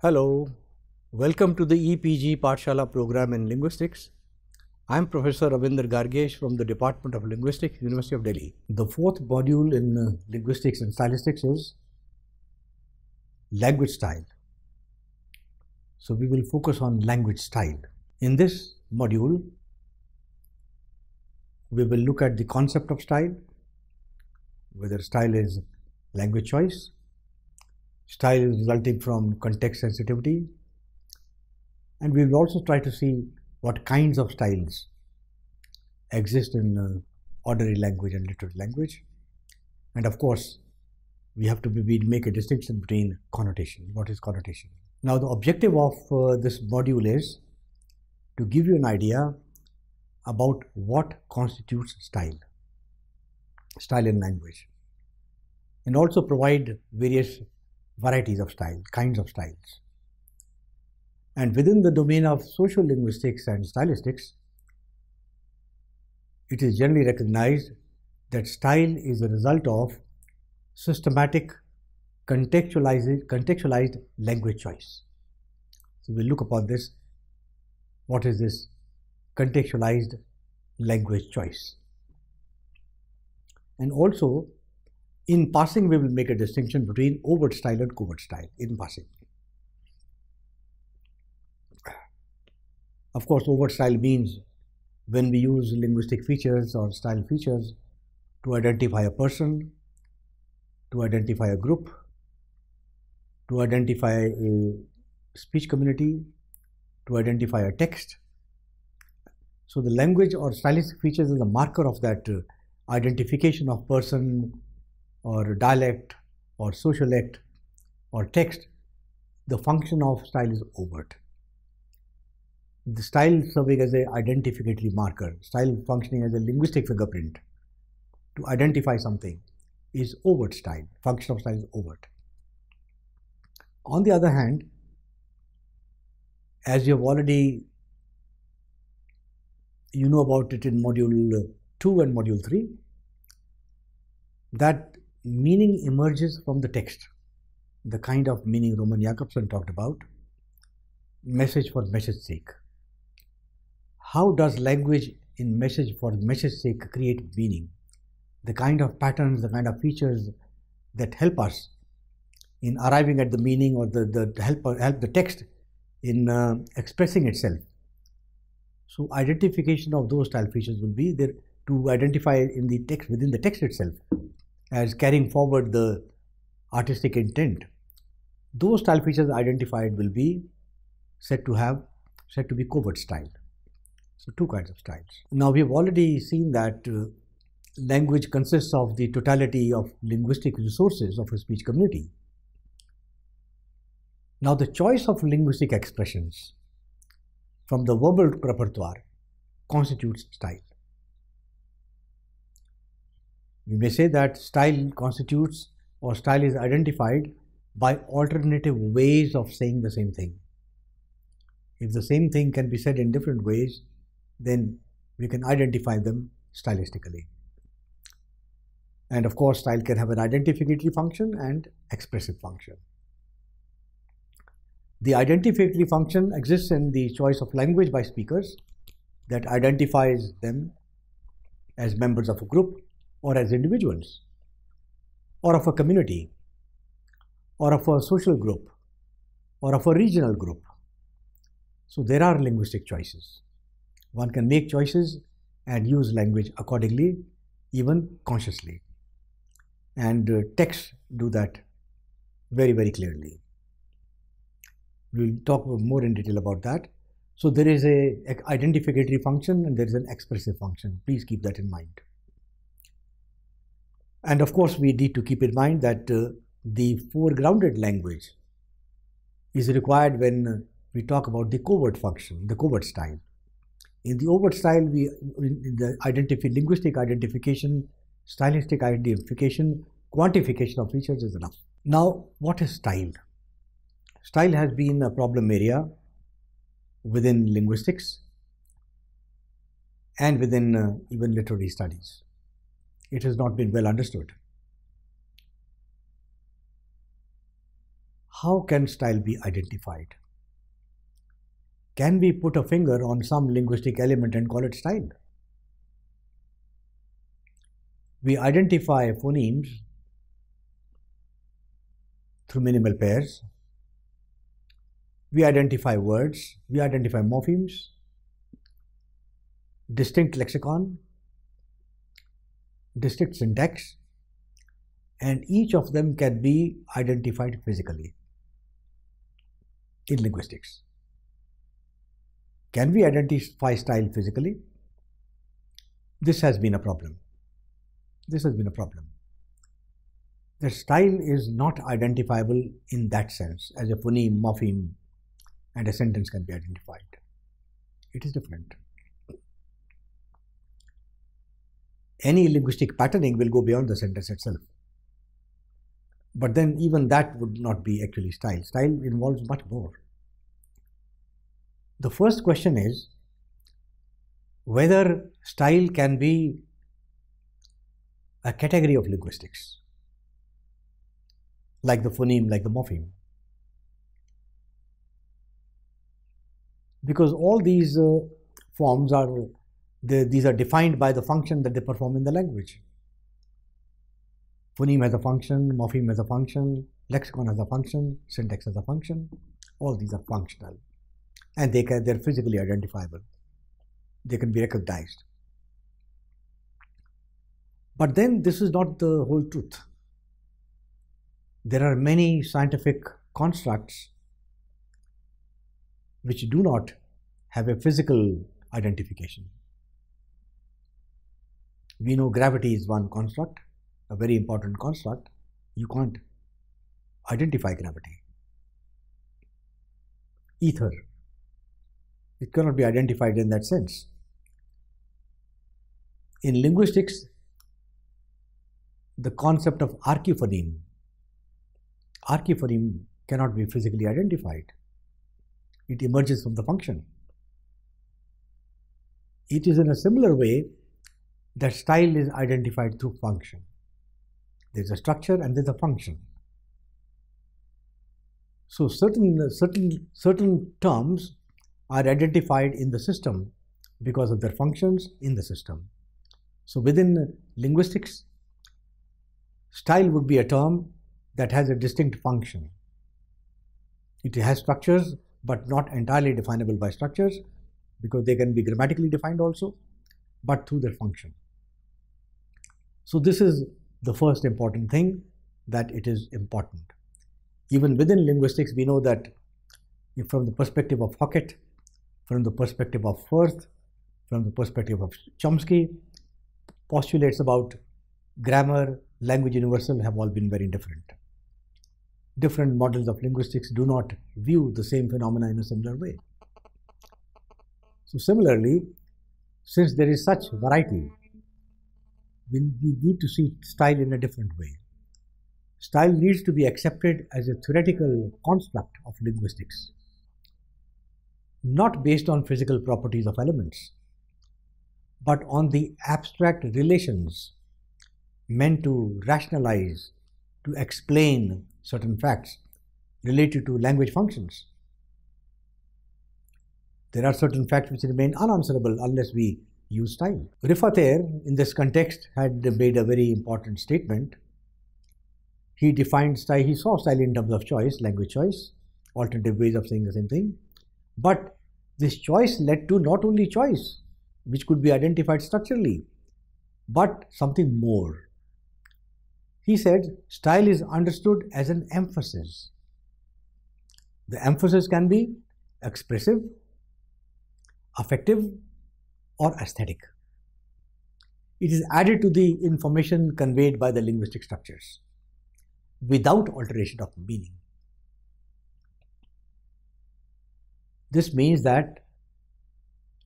Hello, welcome to the EPG Pathshala program in Linguistics. I am Professor Ravinder Gargesh from the Department of Linguistics, University of Delhi. The fourth module in Linguistics and Stylistics is language style. So we will focus on language style. In this module, we will look at the concept of style, whether style is language choice, style is resulting from context sensitivity, and we will also try to see what kinds of styles exist in ordinary language and literary language. And of course, we have to make a distinction between connotation. What is connotation? Now, the objective of this module is to give you an idea about what constitutes style in language, and also provide various varieties of style, kinds of styles. And within the domain of social linguistics and stylistics, it is generally recognized that style is a result of systematic contextualized language choice. So we'll look upon this. What is this contextualized language choice? And also, in passing, we will make a distinction between overt style and covert style in passing. Of course, overt style means when we use linguistic features or style features to identify a person, to identify a group, to identify a speech community, to identify a text. So the language or stylistic features is a marker of that identification of person or dialect or sociolect or text. The function of style is overt. The style serving as an identificatory marker, style functioning as a linguistic fingerprint to identify something is overt style. Function of style is overt. On the other hand, as you have already know about it in module 2 and module 3, that meaning emerges from the text, the kind of meaning Roman Jakobson talked about, message for message sake. How does language in message for message sake create meaning? The kind of patterns, the kind of features that help us in arriving at the meaning, or the help the text in expressing itself. So identification of those style features will be there to identify in the text, within the text itself, as carrying forward the artistic intent. Those style features identified will be said to be covert style. So two kinds of styles. Now we have already seen that language consists of the totality of linguistic resources of a speech community. Now the choice of linguistic expressions from the verbal repertoire constitutes style. We may say that style constitutes, or style is identified by alternative ways of saying the same thing. If the same thing can be said in different ways, then we can identify them stylistically. And of course, style can have an identificatory function and expressive function. The identificatory function exists in the choice of language by speakers that identifies them as members of a group, or as individuals, or of a community, or of a social group, or of a regional group. So there are linguistic choices. One can make choices and use language accordingly, even consciously. And texts do that very, very clearly. We'll talk more in detail about that. So there is an identificatory function and there is an expressive function. Please keep that in mind. And of course, we need to keep in mind that the foregrounded language is required when we talk about the covert function, the covert style. In the overt style, in the linguistic identification, stylistic identification, quantification of features is enough. Now, what is style? Style has been a problem area within linguistics and within even literary studies. It has not been well understood. How can style be identified? Can we put a finger on some linguistic element and call it style? We identify phonemes through minimal pairs. We identify words. We identify morphemes, distinct lexicon, distinct syntax, and each of them can be identified physically in linguistics. Can we identify style physically? This has been a problem. This has been a problem. The style is not identifiable in that sense, as a phoneme, morpheme, and a sentence can be identified. It is different. Any linguistic patterning will go beyond the sentence itself. But then even that would not be actually style. Style involves much more. The first question is whether style can be a category of linguistics, like the phoneme, like the morpheme. Because all these forms are, these are defined by the function that they perform in the language. Phoneme has a function, morpheme has a function, lexicon has a function, syntax has a function. All these are functional, and they're physically identifiable. They can be recognized. But then this is not the whole truth. There are many scientific constructs which do not have a physical identification. We know gravity is one construct, a very important construct. You can't identify gravity. Ether, it cannot be identified in that sense. In linguistics, the concept of archiphoneme cannot be physically identified. It emerges from the function. It is in a similar way that style is identified through function. There's a structure and there's a function. So certain terms are identified in the system because of their functions in the system. So within linguistics, style would be a term that has a distinct function. It has structures, but not entirely definable by structures, because they can be grammatically defined also, but through their function. So this is the first important thing, that it is important. Even within linguistics, we know that from the perspective of Hockett, from the perspective of Firth, from the perspective of Chomsky, postulates about grammar, language universal have all been very different. Different models of linguistics do not view the same phenomena in a similar way. So similarly, since there is such variety, we need to see style in a different way. Style needs to be accepted as a theoretical construct of linguistics, not based on physical properties of elements, but on the abstract relations meant to rationalize, to explain certain facts related to language functions. There are certain facts which remain unanswerable unless we use style. Riffater, in this context, had made a very important statement. He defined style, he saw style in terms of choice, language choice, alternative ways of saying the same thing. But this choice led to not only choice, which could be identified structurally, but something more. He said style is understood as an emphasis. The emphasis can be expressive, affective, or aesthetic. It is added to the information conveyed by the linguistic structures without alteration of meaning. This means that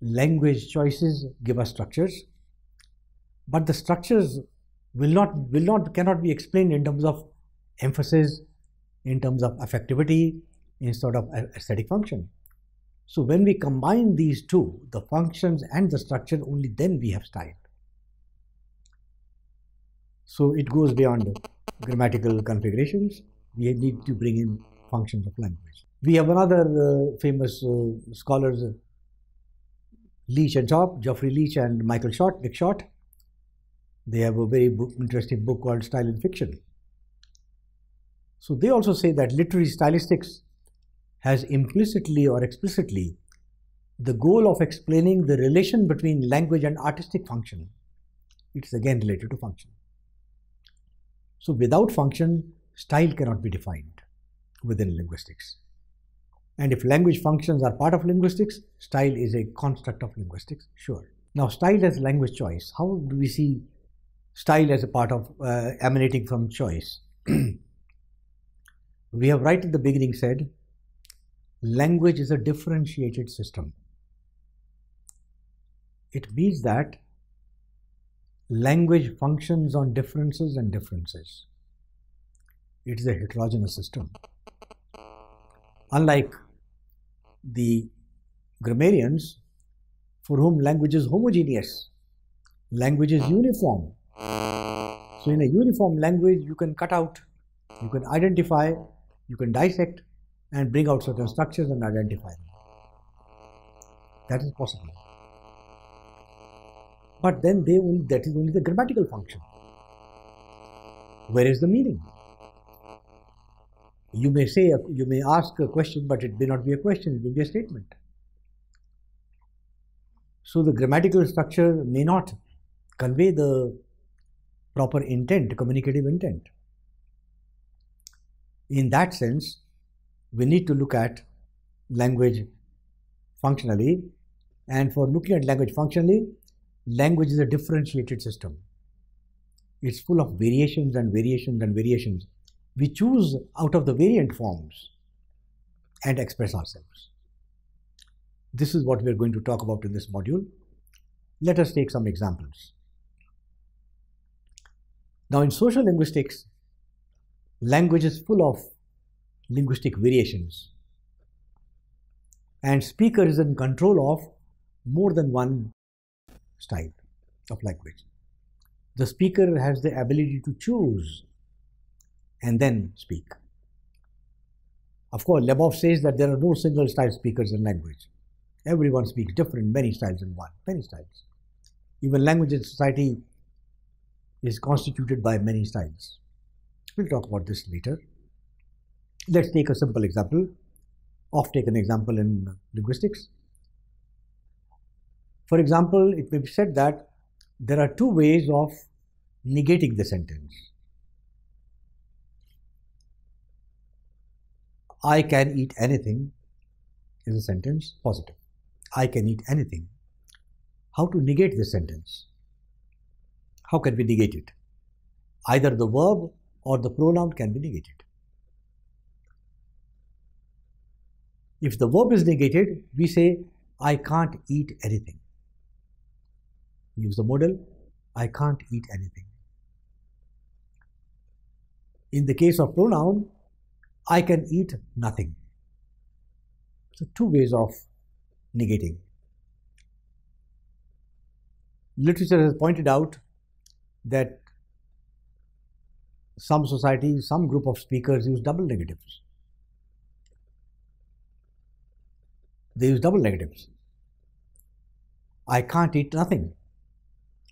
language choices give us structures, but the structures cannot be explained in terms of emphasis, in terms of affectivity, in sort of aesthetic function. So when we combine these two, the functions and the structure, only then we have style. So it goes beyond grammatical configurations. We need to bring in functions of language. We have another famous scholars, Leach and Geoffrey Leach and Nick Short. They have a very interesting book called Style in Fiction. So they also say that literary stylistics has implicitly or explicitly the goal of explaining the relation between language and artistic function. It is again related to function. So without function, style cannot be defined within linguistics. And if language functions are part of linguistics, style is a construct of linguistics, sure. Now, style as language choice. How do we see style as a part of emanating from choice? We have right at the beginning said, language is a differentiated system. It means that language functions on differences and differences. It is a heterogeneous system. Unlike the grammarians, for whom language is homogeneous, language is uniform. So in a uniform language, you can cut out, you can identify, you can dissect and bring out certain structures and identify them. That is possible. But then that is only the grammatical function. Where is the meaning? You may ask a question, but it may not be a question, it may be a statement. So the grammatical structure may not convey the proper intent, communicative intent. In that sense, we need to look at language functionally, and for looking at language functionally, language is a differentiated system. It's full of variations and variations and variations. We choose out of the variant forms and express ourselves. This is what we are going to talk about in this module. Let us take some examples. Now, in social linguistics, language is full of linguistic variations, and speaker is in control of more than one style of language. The speaker has the ability to choose and then speak. Of course, Lebov says that there are no single style speakers in language. Everyone speaks different, many styles in one, many styles. Even language in society is constituted by many styles. We'll talk about this later. Let's take a simple example, oft-taken example in linguistics. For example, it may be said that there are two ways of negating the sentence. I can eat anything is a sentence, positive. I can eat anything. How to negate this sentence? How can we negate it? Either the verb or the pronoun can be negated. If the verb is negated, we say, I can't eat anything. Use the modal, I can't eat anything. In the case of pronoun, I can eat nothing. So two ways of negating. Literature has pointed out that some societies, some group of speakers use double negatives. They use double negatives. I can't eat nothing.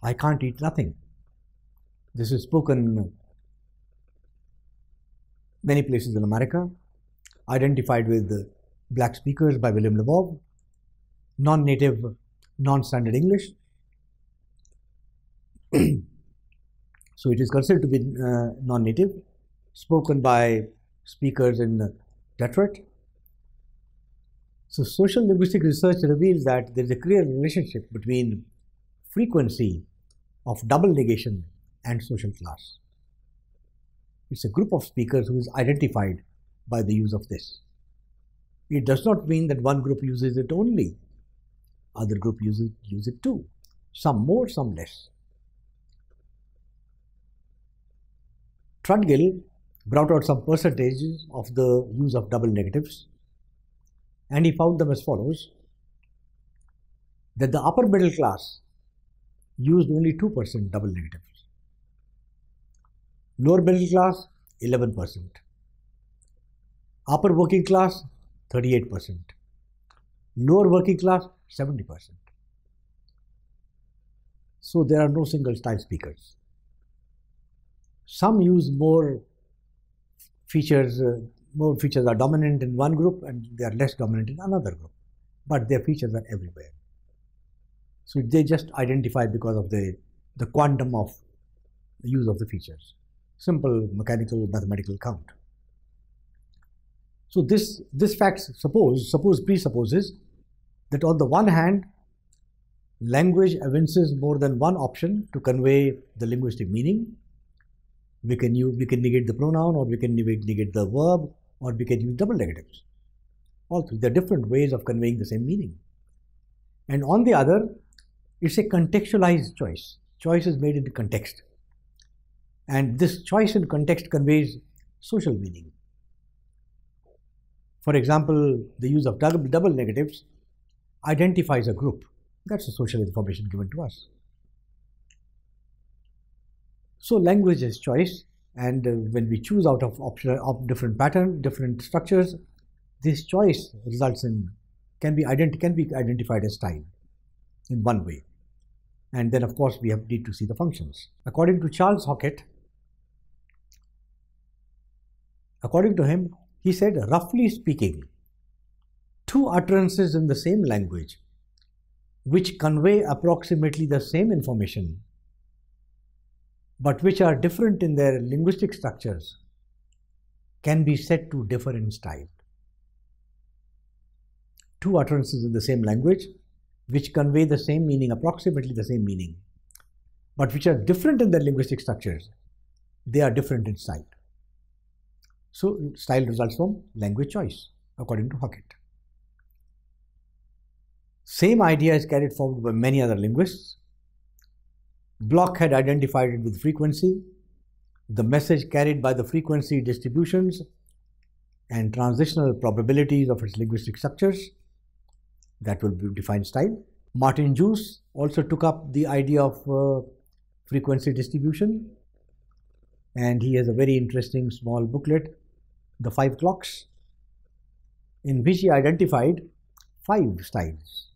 I can't eat nothing. This is spoken many places in America, identified with black speakers by William Lebov, non-native, non-standard English. So it is considered to be non-native, spoken by speakers in Detroit. So social linguistic research reveals that there is a clear relationship between frequency of double negation and social class. It's a group of speakers who is identified by the use of this. It does not mean that one group uses it only. Other group use it too. Some more, some less. Trudgill brought out some percentages of the use of double negatives, and he found them as follows: that the upper middle class used only 2% double negatives. Lower middle class, 11%. Upper working class, 38%. Lower working class, 70%. So there are no single style speakers. Some use more features are dominant in one group and they are less dominant in another group. But their features are everywhere. So they just identify because of the quantum of use of the features. Simple mechanical mathematical count. So this fact presupposes that on the one hand, language evinces more than one option to convey the linguistic meaning. We can negate the pronoun, or we can negate the verb, or we can use double negatives. All three. There are different ways of conveying the same meaning. And on the other, it's a contextualized choice. Choice is made in the context. And this choice in context conveys social meaning. For example, the use of double negatives identifies a group. That's a social information given to us. So language is choice, and when we choose out of different patterns, different structures, this choice results in can be identified as style in one way. And then of course we need to see the functions. According to Charles Hockett, according to him, he said, roughly speaking, two utterances in the same language which convey approximately the same information but which are different in their linguistic structures can be said to differ in style. Two utterances in the same language which convey the same meaning, approximately the same meaning, but which are different in their linguistic structures, they are different in style. So style results from language choice, according to Hockett. Same idea is carried forward by many other linguists. Bloch had identified it with frequency, the message carried by the frequency distributions and transitional probabilities of its linguistic structures. That will define style. Martin Juice also took up the idea of frequency distribution, and he has a very interesting small booklet, The 5 Clocks, in which he identified 5 styles.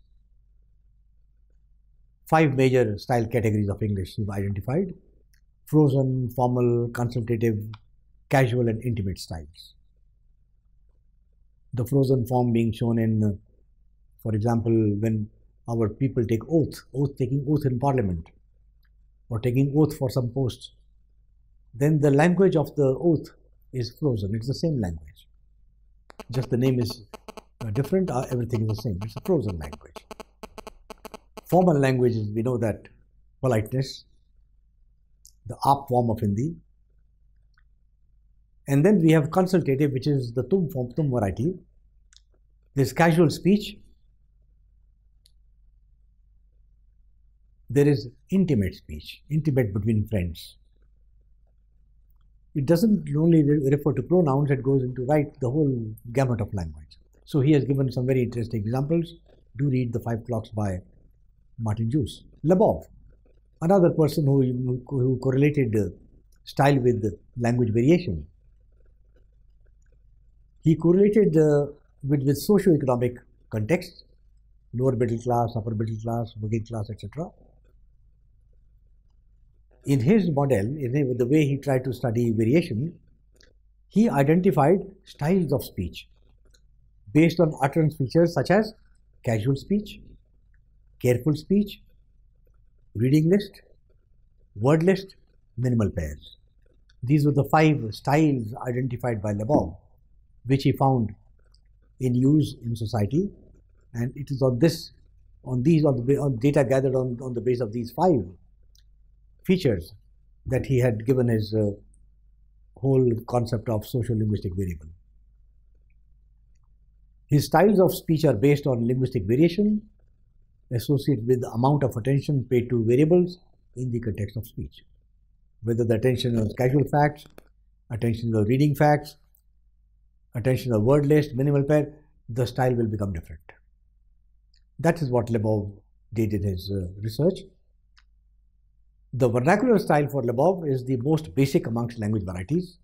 5 major style categories of English he identified: frozen, formal, consultative, casual, and intimate styles. The frozen form being shown in, for example, when our people take taking oath in parliament, or taking oath for some post, then the language of the oath is frozen. It's the same language. Just the name is different, everything is the same. It's a frozen language. Formal languages, we know that politeness, the aap form of Hindi. And then we have consultative, which is the tum form, tum variety. There's casual speech. There is intimate speech, intimate between friends. It doesn't only refer to pronouns, it goes into the whole gamut of language. So he has given some very interesting examples. Do read The 5 Clocks by Martin Juice. Lebov, another person who correlated style with language variation. He correlated with socio-economic context, lower middle class, upper middle class, working class, etc. In his model, in the way he tried to study variation, he identified styles of speech based on utterance features such as casual speech, careful speech, reading list, word list, minimal pairs. These were the 5 styles identified by Lebov, which he found in use in society, and it is on data gathered on the basis of these 5 features that he had given his whole concept of social linguistic variable. His styles of speech are based on linguistic variation associated with the amount of attention paid to variables in the context of speech. Whether the attention on casual facts, attention on reading facts, attention on word list, minimal pair, the style will become different. That is what Lebov did in his research. The vernacular style for Lebov is the most basic amongst language varieties.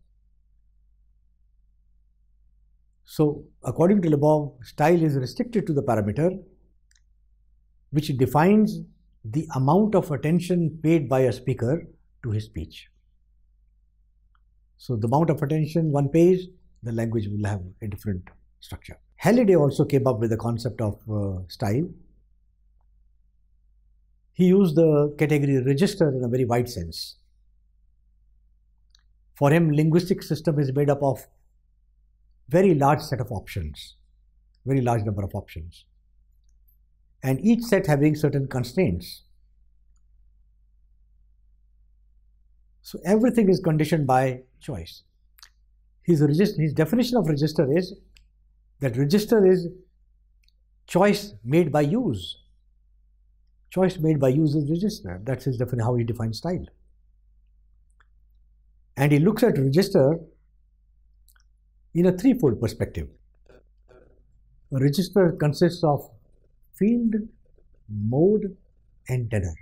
So, according to Lebov, style is restricted to the parameter which defines the amount of attention paid by a speaker to his speech. So, the amount of attention one pays, the language will have a different structure. Halliday also came up with the concept of style. He used the category register in a very wide sense. For him, linguistic system is made up of very large set of options, very large number of options, and each set having certain constraints. So everything is conditioned by choice. His definition of register is that register is choice made by use. Choice made by use is register. That's his definition, how he defines style. And he looks at register in a threefold perspective. A register consists of field, mode, and tenor.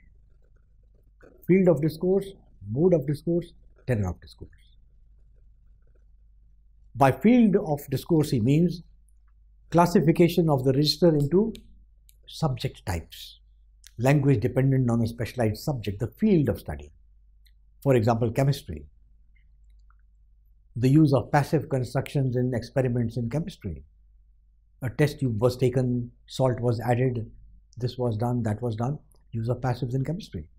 Field of discourse, mode of discourse, tenor of discourse. By field of discourse, he means classification of the register into subject types, language dependent on a specialized subject, the field of study. For example, chemistry. The use of passive constructions in experiments in chemistry. A test tube was taken, salt was added, this was done, that was done. Use of passives in chemistry.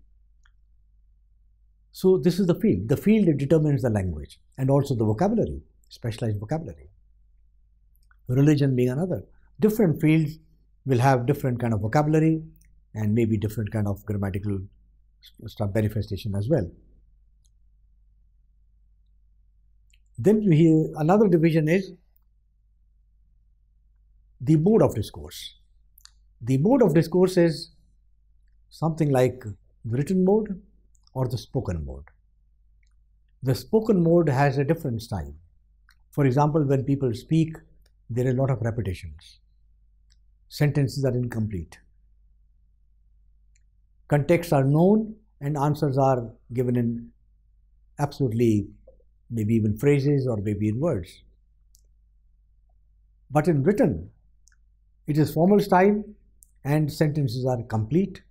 So this is the field. The field determines the language and also the vocabulary, specialized vocabulary. Religion being another. Different fields will have different kind of vocabulary and maybe different kind of grammatical manifestation as well. Then another division is the mode of discourse. The mode of discourse is something like the written mode or the spoken mode. The spoken mode has a different style. For example, when people speak, there are a lot of repetitions. Sentences are incomplete. Contexts are known and answers are given in absolutely maybe even phrases or maybe in words. But in written, it is formal style and sentences are complete.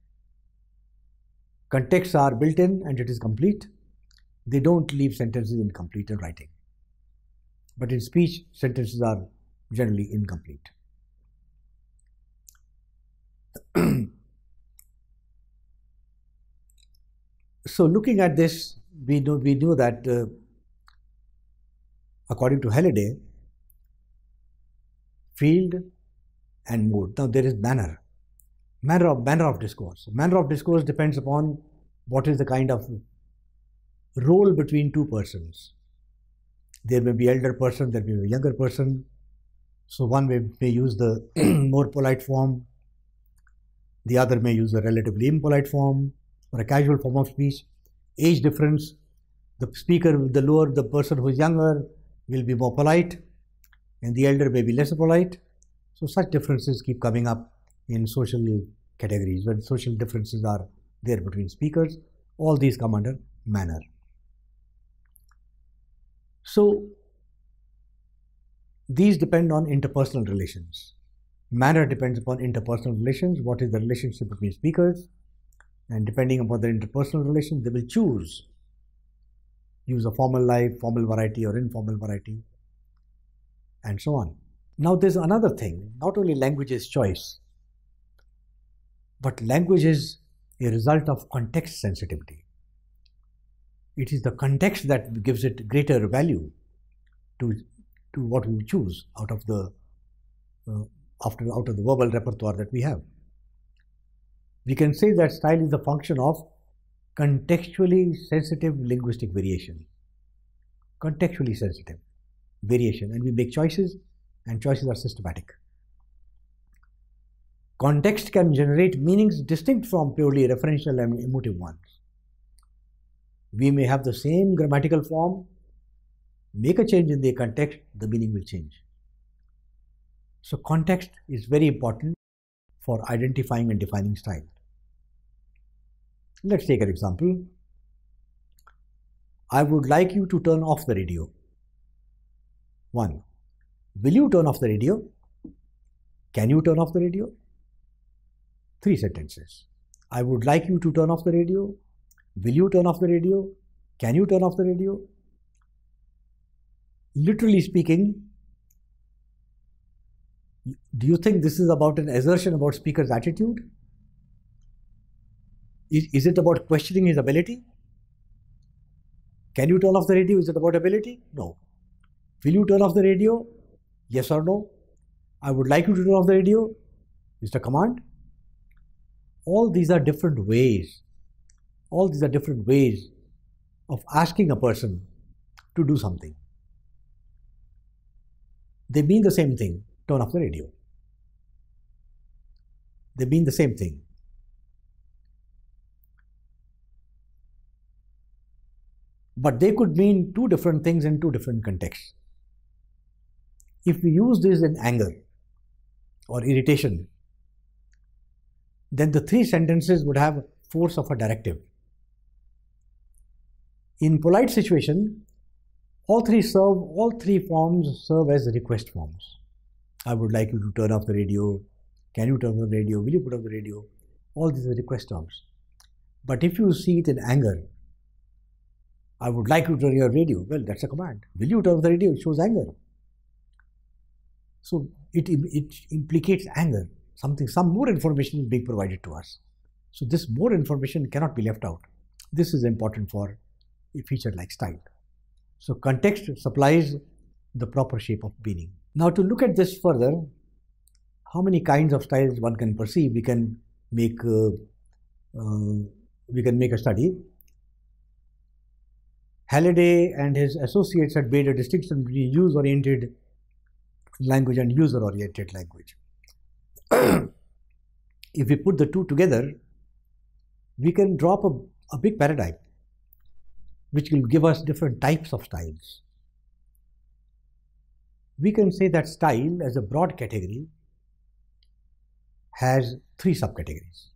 Contexts are built in and it is complete. They don't leave sentences incomplete in writing. But in speech, sentences are generally incomplete. So looking at this, we know that according to Halliday, field and mode. Now there is manner of discourse. Manner of discourse depends upon what is the kind of role between two persons. There may be elder person, there may be a younger person. So one may use the more polite form, the other may use a relatively impolite form or a casual form of speech. Age difference, the speaker, the person who is younger will be more polite and the elder may be less polite. So such differences keep coming up in social categories. When social differences are there between speakers, all these come under manner. So these depend on interpersonal relations. Manner depends upon interpersonal relations. What is the relationship between speakers? And depending upon the interpersonal relations, they will choose use a formal life, formal variety or informal variety, and so on. Now there's another thing. Not only language is choice, but language is a result of context sensitivity. It is the context that gives it greater value to what we choose out of the out of the verbal repertoire that we have. We can say that style is a function of contextually sensitive linguistic variation. Contextually sensitive variation, and we make choices, and choices are systematic. Context can generate meanings distinct from purely referential and emotive ones. We may have the same grammatical form, make a change in the context, the meaning will change. So context is very important for identifying and defining style. Let's take an example. I would like you to turn off the radio. 1. Will you turn off the radio? Can you turn off the radio? 3 sentences. I would like you to turn off the radio. Will you turn off the radio? Can you turn off the radio? Literally speaking, do you think this is about an assertion about speaker's attitude? Is it about questioning his ability? Can you turn off the radio? Is it about ability? No. Will you turn off the radio? Yes or no? I would like you to turn off the radio. Is it a command? All these are different ways. All these are different ways of asking a person to do something. They mean the same thing. Turn off the radio. They mean the same thing. But they could mean 2 different things in 2 different contexts. If we use this in anger or irritation, then the 3 sentences would have force of a directive. In polite situation, all three forms serve as request forms. I would like you to turn off the radio. Can you turn off the radio? Will you put off the radio? All these are request terms. But if you see it in anger, I would like you to turn your radio. Well, that's a command. Will you turn off the radio? It shows anger. So it implicates anger. Some more information is being provided to us. So this more information cannot be left out. This is important for a feature like style. So context supplies the proper shape of meaning. Now to look at this further, how many kinds of styles one can perceive, we can make a study. Halliday and his associates had made a distinction between use-oriented language and user-oriented language. If we put the 2 together, we can drop a big paradigm which will give us different types of styles. We can say that style as a broad category has 3 subcategories.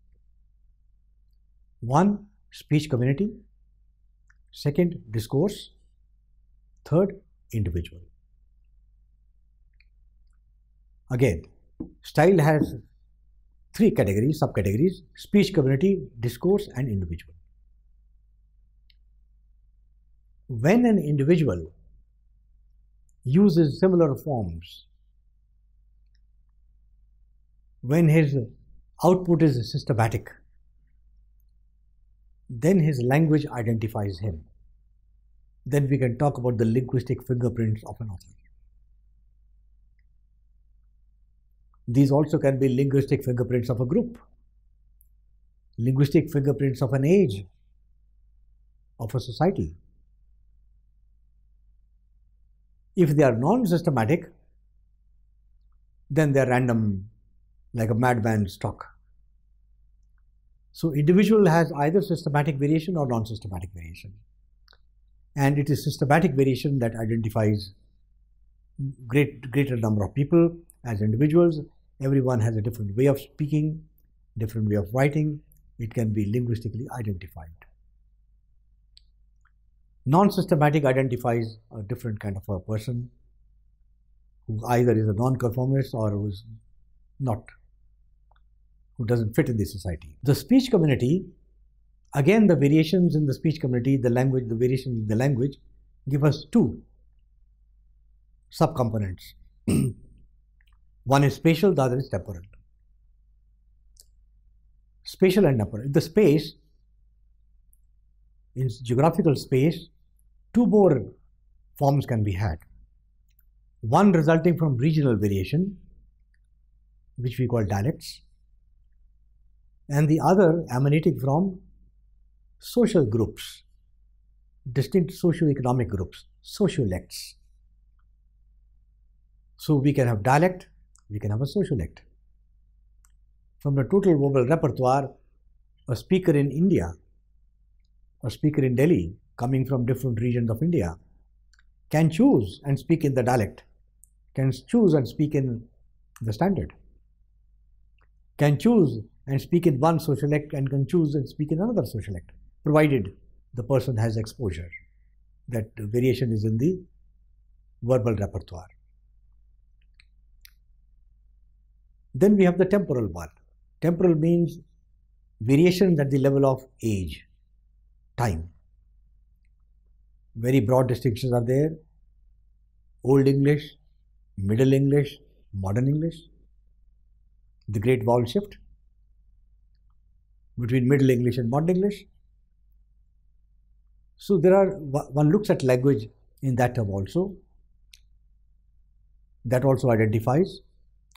1, speech community. 2nd, discourse. 3rd, individual. Again, style has 3 categories, subcategories: speech community, discourse, and individual. When an individual uses similar forms, when his output is systematic, then his language identifies him. Then we can talk about the linguistic fingerprints of an author. These also can be linguistic fingerprints of a group, linguistic fingerprints of an age, of a society. If they are non-systematic, then they are random, like a madman's talk. So individual has either systematic variation or non-systematic variation. And it is systematic variation that identifies greater number of people as individuals. Everyone has a different way of speaking, different way of writing. It can be linguistically identified. Non-systematic identifies a different kind of a person who either is a non-conformist or who is not, who doesn't fit in the society. The speech community, again the variations in the speech community, the variations in the language give us 2 subcomponents. One is spatial, the other is temporal. Spatial and temporal. The space, in geographical space, 2 more forms can be had. One resulting from regional variation, which we call dialects, and the other emanating from social groups, distinct socio-economic groups, sociolects. So we can have dialect, we can have a sociolect. From the total verbal repertoire, a speaker in India, a speaker in Delhi, coming from different regions of India, can choose and speak in the dialect, can choose and speak in the standard, can choose and speak in one sociolect and can choose and speak in another sociolect, provided the person has exposure, that variation is in the verbal repertoire. Then we have the temporal one. Temporal means variations at the level of age, time. Very broad distinctions are there. Old English, Middle English, Modern English. The great vowel shift between Middle English and Modern English. So one looks at language in that term also. That also identifies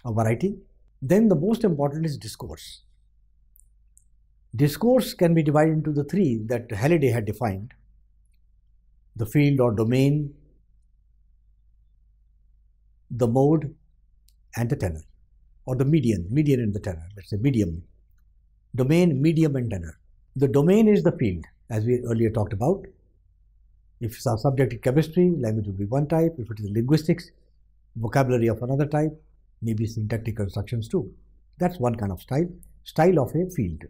a variety. Then the most important is discourse. Discourse can be divided into the three that Halliday had defined: the field or domain, the mode, and the tenor, or the median and the tenor. Let's say medium. Domain, medium, and tenor. The domain is the field, as we earlier talked about. If it's a subject in chemistry, language will be one type. If it is linguistics, vocabulary of another type, maybe syntactic constructions too. That's one kind of style of a field.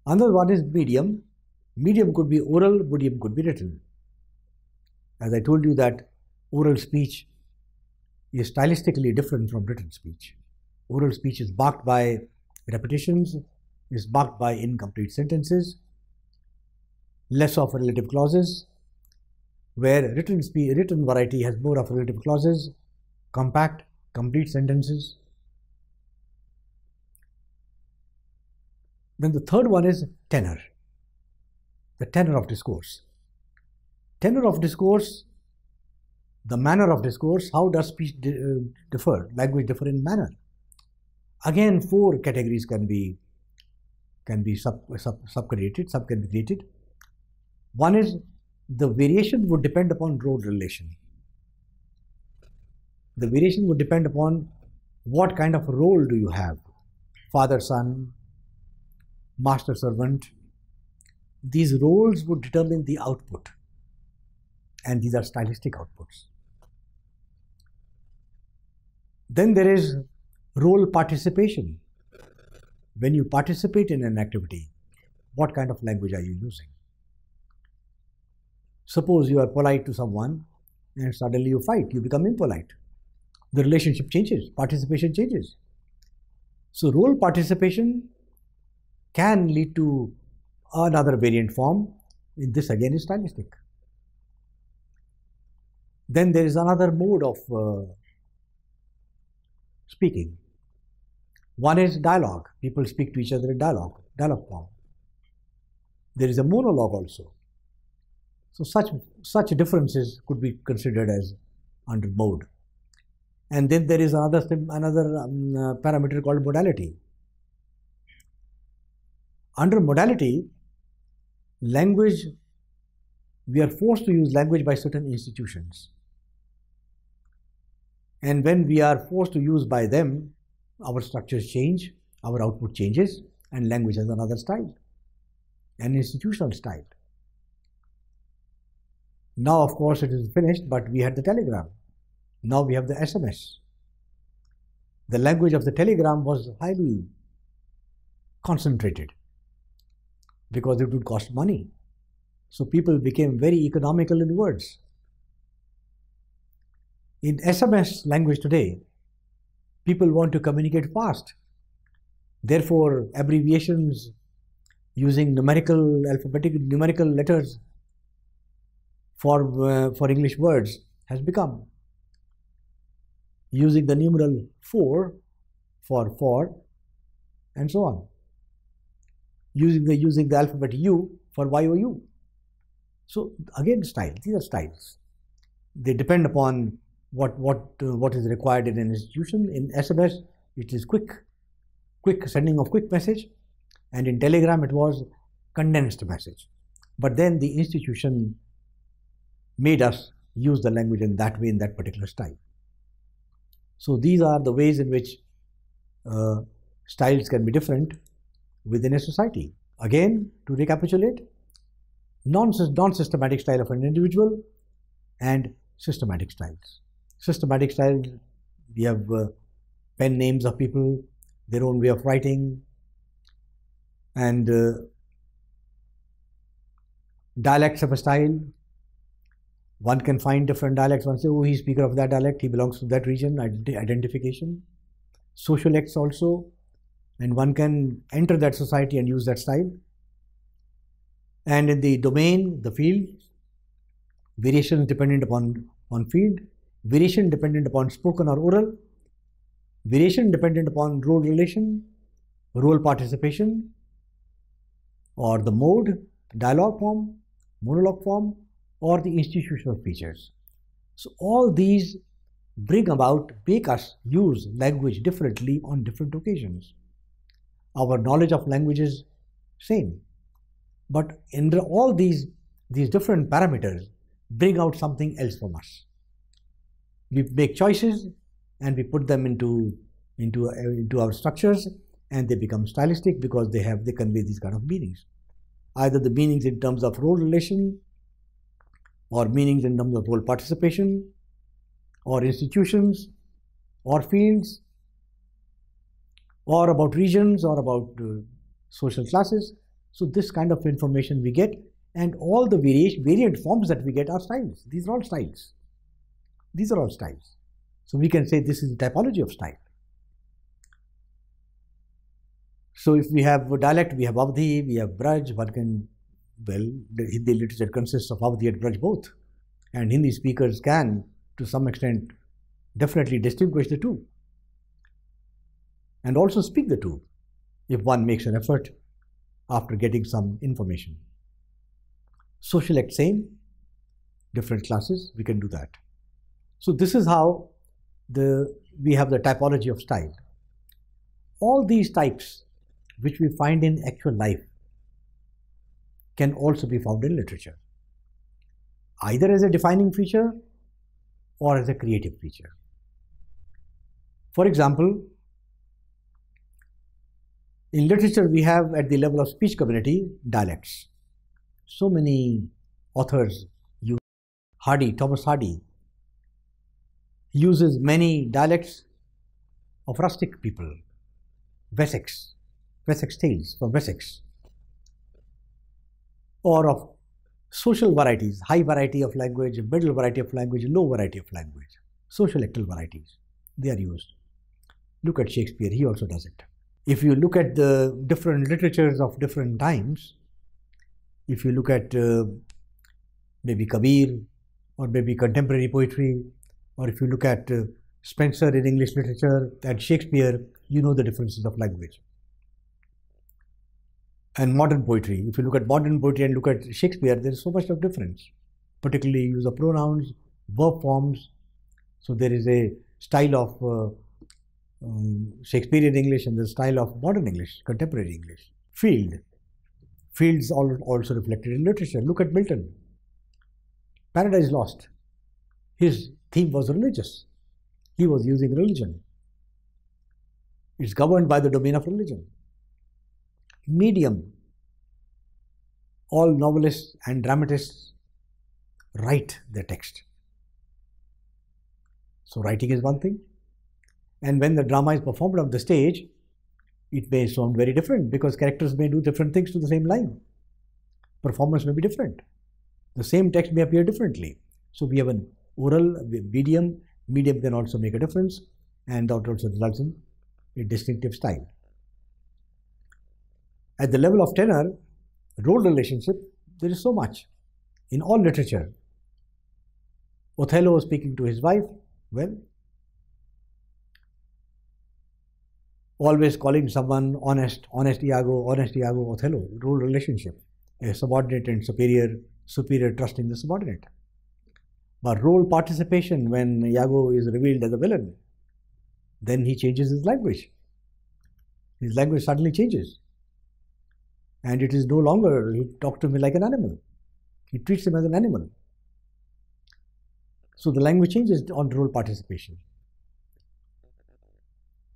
Another one is medium. Medium could be oral, medium could be written. As I told you that oral speech is stylistically different from written speech. Oral speech is marked by repetitions, is marked by incomplete sentences, less of relative clauses, where written variety has more of relative clauses, compact, complete sentences. Then the third one is tenor, the tenor of discourse. Tenor of discourse, the manner of discourse. How does speech differ, language differ in manner? Again, four categories can be sub-created, can be created. One is the variation would depend upon role relation. The variation would depend upon what kind of role do you have. Father, son, master, servant. These roles would determine the output, and these are stylistic outputs. Then there is role participation. When you participate in an activity, what kind of language are you using? Suppose you are polite to someone and suddenly you fight, you become impolite. The relationship changes, participation changes. So role participation can lead to another variant form. This again is stylistic. Then there is another mode of speaking. One is dialogue. People speak to each other in dialogue form. There is a monologue also. So such differences could be considered as under mode. And then there is another parameter called modality. Under modality, language, we are forced to use language by certain institutions. And when we are forced to use by them, our structures change, our output changes, and language has another style, an institutional style. Now, of course, it is finished, but we had the telegram. Now we have the SMS. The language of the telegram was highly concentrated because it would cost money. So people became very economical in words. In SMS language today, people want to communicate fast. Therefore, abbreviations using numerical letters for English words has become. Using the numeral 4 for, and so on. Using the alphabet U for YOU. So again, style. These are styles. They depend upon what is required in an institution. In SMS, it is quick sending of quick message, and in telegram it was condensed message. But then the institution made us use the language in that way, in that particular style. So these are the ways in which styles can be different within a society. Again, to recapitulate, non-systematic style of an individual and systematic styles. Systematic styles, we have pen names of people, their own way of writing, and dialects of a style. One can find different dialects. One say, oh, he's speaker of that dialect, he belongs to that region, identification. social acts also, and one can enter that society and use that style. And in the domain, the field, variation dependent upon field, variation dependent upon spoken or oral, variation dependent upon role relation, role participation, or the mode, dialogue form, monologue form, or the institutional features. So all these make us use language differently on different occasions. Our knowledge of language is same, but in all these different parameters bring out something else from us. We make choices and we put them into our structures, and they become stylistic because they convey these kind of meanings. Either the meanings in terms of role relation, or meanings in terms of role participation, or institutions, or fields, or about regions, or about social classes. So this kind of information we get, and all the variant forms that we get are styles. These are all styles. These are all styles. So we can say this is the typology of style. So if we have a dialect, we have Avadhi, we have Braj. The Hindi literature consists of Avadhi and Braj both. And Hindi speakers can, to some extent, definitely distinguish the two. And also speak the two, if one makes an effort after getting some information. Social act same, different classes, we can do that. So this is how we have the typology of style. All these types which we find in actual life can also be found in literature, either as a defining feature or as a creative feature. For example, in literature we have, at the level of speech community, dialects. So many authors use Thomas Hardy uses many dialects of rustic people, Wessex tales from Wessex, or of social varieties, high variety of language, middle variety of language, low variety of language, social actal varieties, they are used. Look at Shakespeare, he also does it. If you look at the different literatures of different times, if you look at maybe Kabir, or maybe contemporary poetry, or if you look at Spencer in English literature and Shakespeare, you know the differences of language. And modern poetry, if you look at modern poetry and look at Shakespeare, there is so much of difference, particularly use of pronouns, verb forms. So there is a style of Shakespearean English and the style of modern English, contemporary English. Fields also reflected in literature. Look at Milton. Paradise Lost. His theme was religious. He was using religion. It's governed by the domain of religion. Medium. All novelists and dramatists write their text. So writing is one thing. And when the drama is performed on the stage, it may sound very different because characters may do different things to the same line. Performance may be different. The same text may appear differently. So we have an oral, medium. Medium can also make a difference, and that also results in a distinctive style. At the level of tenor, role relationship, there is so much. In all literature, Othello speaking to his wife, well, always calling someone honest Iago, Othello, role relationship, a subordinate and superior trusting the subordinate. But role participation, when Iago is revealed as a villain, then he changes his language. His language suddenly changes. And it is no longer, he talks to me like an animal. He treats him as an animal. So the language changes on role participation.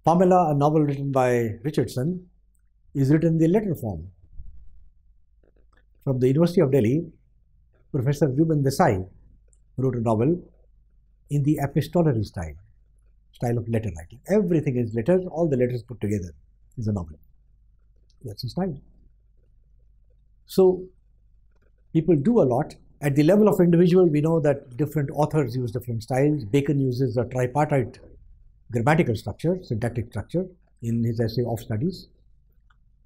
Pamela, a novel written by Richardson, is written in the letter form. From the University of Delhi, Professor Ruben Desai wrote a novel in the epistolary style of letter writing. Everything is letters, all the letters put together is a novel. That's the style. So people do a lot. At the level of individual, we know that different authors use different styles. Bacon uses a tripartite grammatical structure, syntactic structure in his essay of studies.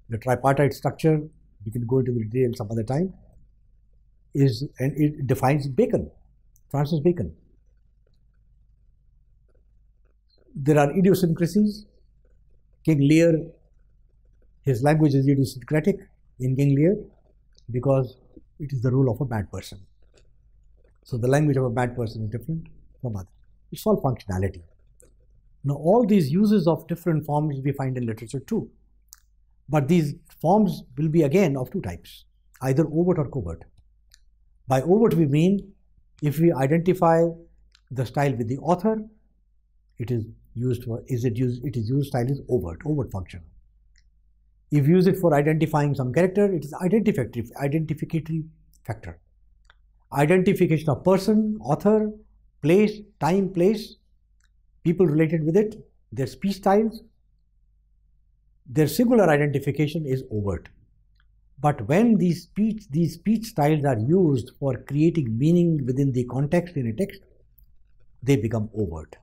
The tripartite structure, we can go into the detail some other time, and it defines Bacon, Francis Bacon. There are idiosyncrasies. King Lear, his language is idiosyncratic in King Lear because it is the rule of a bad person. So the language of a bad person is different from others. It's all functionality. Now all these uses of different forms we find in literature too. But these forms will be again of two types, either overt or covert. By overt we mean if we identify the style with the author, it is used for, it is used style is overt function. If you use it for identifying some character, it is identificatory factor. Identification of person, author, place, time, place, people related with it, their speech styles, their singular identification is overt. But when these speech styles are used for creating meaning within the context in a text, they become overt.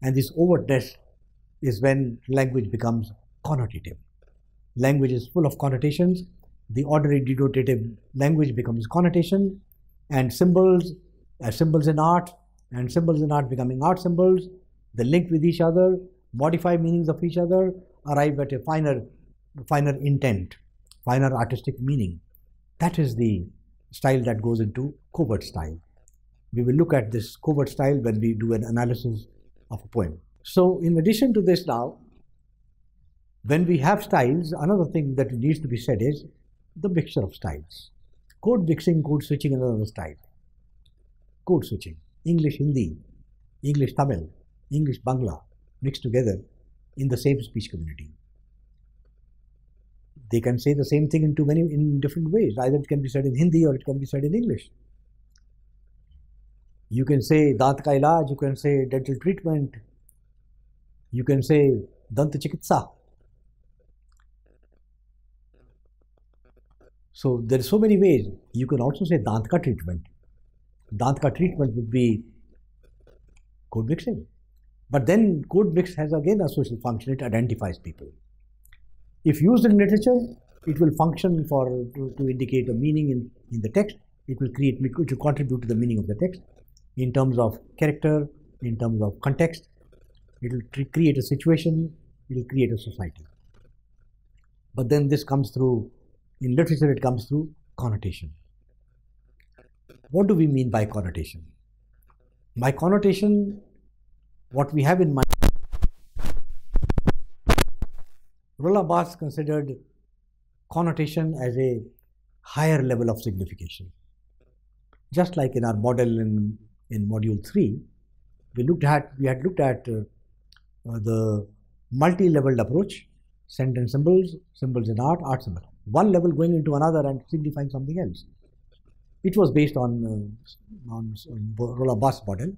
And this overtness is when language becomes connotative. Language is full of connotations. The ordinary denotative language becomes connotation, and symbols, as symbols in art, and symbols in art becoming art symbols, they link with each other, modify meanings of each other, arrive at a finer intent, finer artistic meaning. That is the style that goes into covert style. We will look at this covert style when we do an analysis of a poem. So in addition to this now, when we have styles, another thing that needs to be said is the mixture of styles. Code mixing, code switching is another style. Code switching, English Hindi, English Tamil, English Bangla mixed together in the same speech community. They can say the same thing in different ways. Either it can be said in Hindi or it can be said in English. You can say Dant ka ilaj, you can say dental treatment, you can say Dant chikitsa. So there are so many ways. You can also say Dant ka treatment. Dant ka treatment would be code mixing. But then code mix has again a social function. It identifies people. If used in literature, it will function to indicate a meaning in the text. It will contribute to the meaning of the text in terms of character, in terms of context. It will create a situation. It will create a society. But then this comes through, in literature it comes through connotation. What do we mean by connotation? By connotation, what we have in mind, Roland Barthes considered connotation as a higher level of signification. Just like in our model in module 3, we had looked at the multi-leveled approach, sentence symbols, symbols in art, art symbols. One level going into another and signifying something else. It was based on Roland Barthes' model,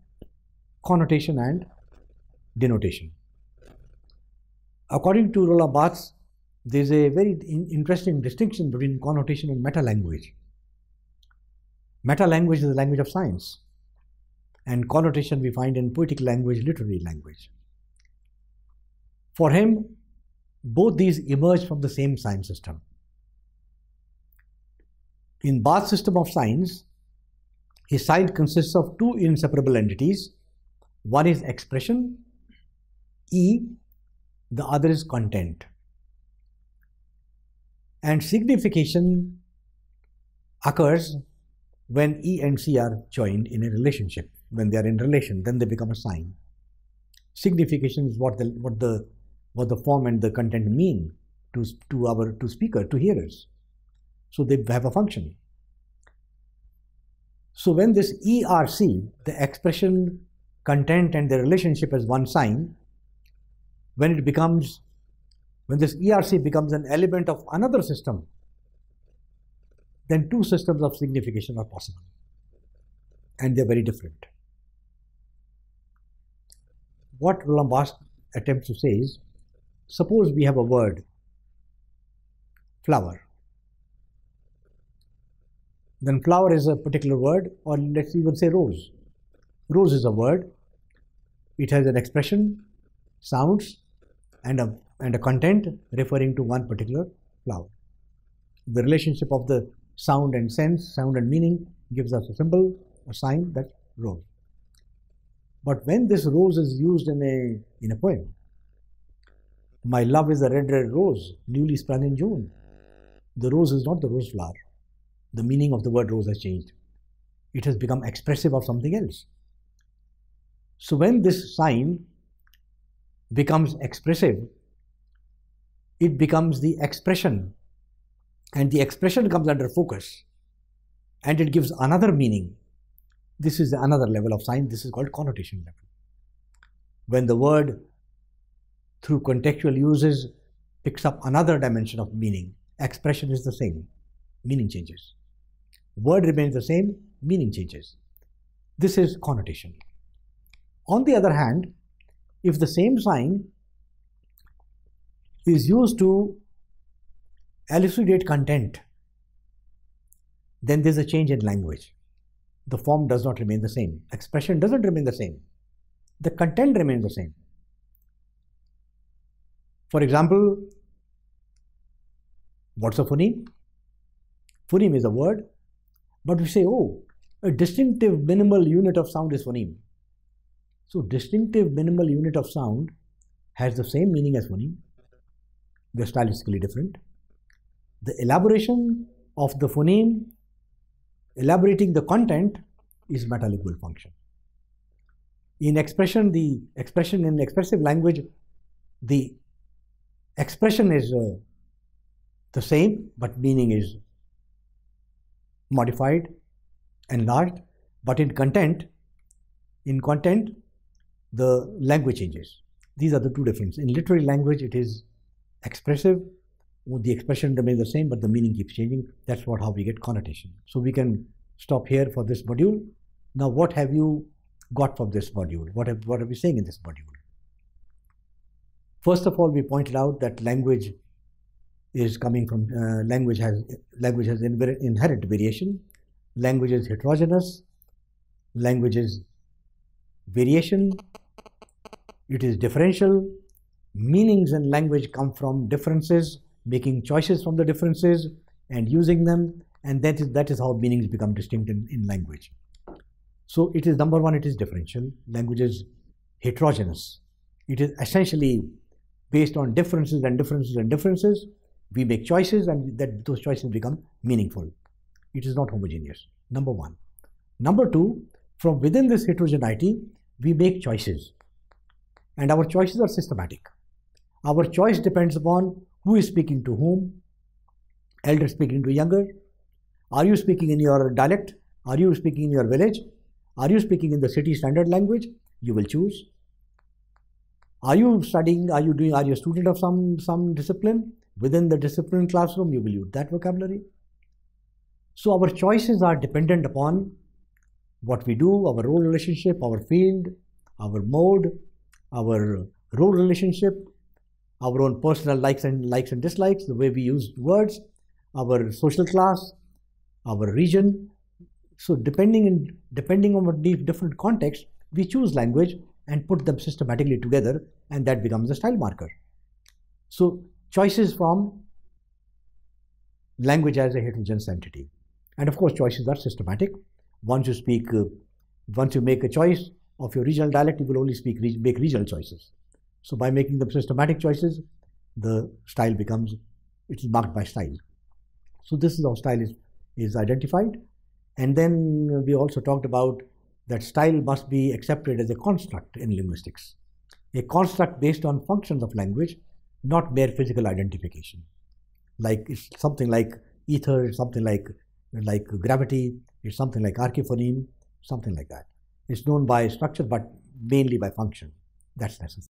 connotation and denotation. According to Roland Barthes, there is a very interesting distinction between connotation and meta-language. Meta-language is the language of science, and connotation we find in poetic language, literary language. For him, both these emerge from the same science system. In Barthes' system of science, his science consists of two inseparable entities. One is expression, E, the other is content. And signification occurs when E and C are joined in a relationship. When they are in relation, then they become a sign. Signification is what the form and the content mean to speaker, to hearers. So they have a function. So when this ERC, the expression, content and the relationship as one sign, when this ERC becomes an element of another system, then two systems of signification are possible. And they're very different. What Roland Barthes attempts to say is, suppose we have a word, flower. Then flower is a particular word, or let's even say rose. Rose is a word. It has an expression, sounds and a content referring to one particular flower. The relationship of the sound and sense, sound and meaning gives us a symbol, a sign, that's rose. But when this rose is used in a poem, my love is a red, red rose, newly sprung in June. The rose is not the rose flower. The meaning of the word rose has changed. It has become expressive of something else. So when this sign becomes expressive, it becomes the expression, and the expression comes under focus, and it gives another meaning. This is another level of sign. This is called connotation level. When the word, through contextual uses, picks up another dimension of meaning, expression is the same, meaning changes. Word remains the same, meaning changes. This is connotation. On the other hand, if the same sign is used to elucidate content, then there's a change in language. The form does not remain the same. Expression doesn't remain the same. The content remains the same. For example, what's a phoneme? Phoneme is a word, but we say, oh, a distinctive minimal unit of sound is phoneme. So distinctive minimal unit of sound has the same meaning as phoneme. They're stylistically different. The elaboration of the phoneme, elaborating the content, is metalingual function. In expression, in expressive language, the expression is the same, but meaning is modified, enlarged. But in content, the language changes. These are the two differences. In literary language, it is expressive. The expression remains the same, but the meaning keeps changing. That's how we get connotation. So we can stop here for this module. Now, what have you got from this module? What are we saying in this module? First of all, we pointed out that language is coming from language has inherent variation. Language is heterogeneous. Language is variation. It is differential. Meanings in language come from differences, making choices from the differences and using them, and that is how meanings become distinct in language. So it is, number one, it is differential. Language is heterogeneous. It is essentially based on differences and differences and differences. We make choices, and those choices become meaningful. It is not homogeneous, number one. Number two, from within this heterogeneity, we make choices, and our choices are systematic. Our choice depends upon who is speaking to whom, elder speaking to younger. Are you speaking in your dialect? Are you speaking in your village? Are you speaking in the city standard language? You will choose. Are you studying? Are you a student of some discipline? Within the discipline classroom, you will use that vocabulary. So our choices are dependent upon what we do, our role relationship, our field, our mode, our role relationship, our own personal likes and dislikes, the way we use words, our social class, our region. So depending on what different contexts, we choose language and put them systematically together, and that becomes a style marker. So choices from language as a heterogeneous entity. And of course, choices are systematic. Once you make a choice of your regional dialect, you will only make regional choices. So by making them systematic choices, the style it's marked by style. So this is how style is identified. And then we also talked about that style must be accepted as a construct in linguistics. A construct based on functions of language, not mere physical identification. Like it's something like ether, it's something like gravity, it's something like archiphoneme, something like that. It's known by structure, but mainly by function. That's necessary.